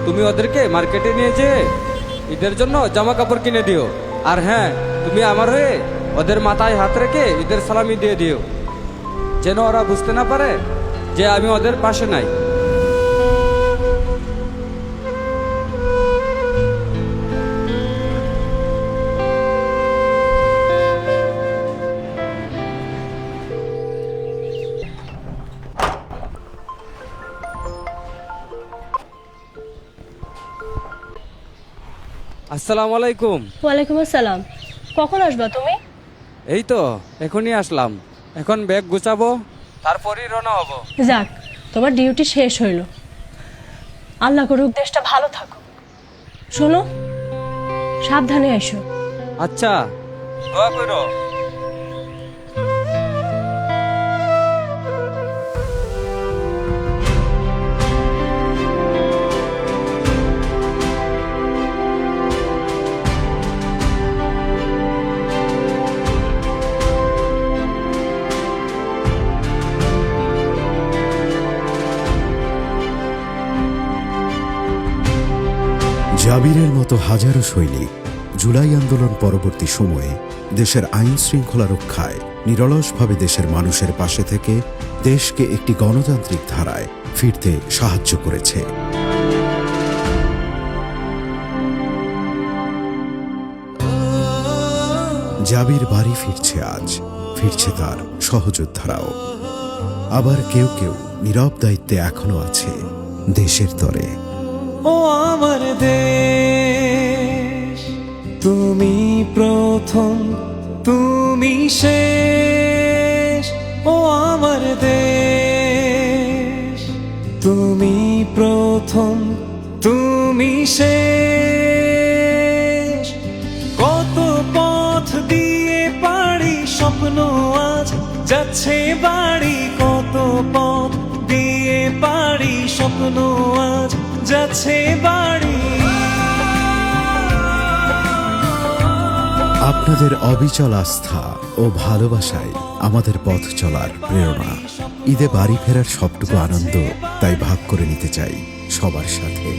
তুমি ওদেরকে মার্কেটে নিয়ে যেয়ে ঈদের জন্য জামা কাপড় কিনে দিও। আর হ্যাঁ, তুমি আমার হয়ে ওদের মাথায় হাত রেখে ঈদের সালামি দিয়ে দিও, যেন ওরা বুঝতে না পারে যে আমি ওদের পাশে নাই। আসসালামু আলাইকুম। ওয়ালাইকুম আসসালাম। কখন আসবা তুমি? এই তো এখনই আসলাম। এখন ব্যাগ গুছাবো, তারপরই রওনা হব। যাক, তোমার ডিউটি শেষ হইল। আল্লাহ করুক দেশটা ভালো থাকুক। শোনো, সাবধানে এসো। আচ্ছা, দোয়া করো। জাবিরের মতো হাজারো সৈনিক জুলাই আন্দোলন পরবর্তী সময়ে দেশের আইন শৃঙ্খলা রক্ষায় নিরলসভাবে দেশের মানুষের পাশে থেকে দেশকে একটি গণতান্ত্রিক ধারায় ফিরতে সাহায্য করেছে। জাবির বাড়ি ফিরছে আজ, ফিরছে তার সহযোদ্ধারাও। আবার কেউ কেউ নীরব দায়িত্বে এখনো আছে দেশের তরে। ও আমার দেশ, তুমি প্রথম, তুমি শেষ। ও আমার দেশ, তুমি প্রথম, তুমি শেষ। কত পথ দিয়ে পাড়ি স্বপ্ন আজ যাচ্ছে বাড়ি, কত পথ দিয়ে পাড়ি স্বপ্ন আজ যাচ্ছে বাড়ি। আপনাদের অবিচল আস্থা ও ভালোবাসায় আমাদের পথ চলার প্রেরণা। ঈদে বাড়ি ফেরার সবটুকু আনন্দ তাই ভাগ করে নিতে চাই সবার সাথে।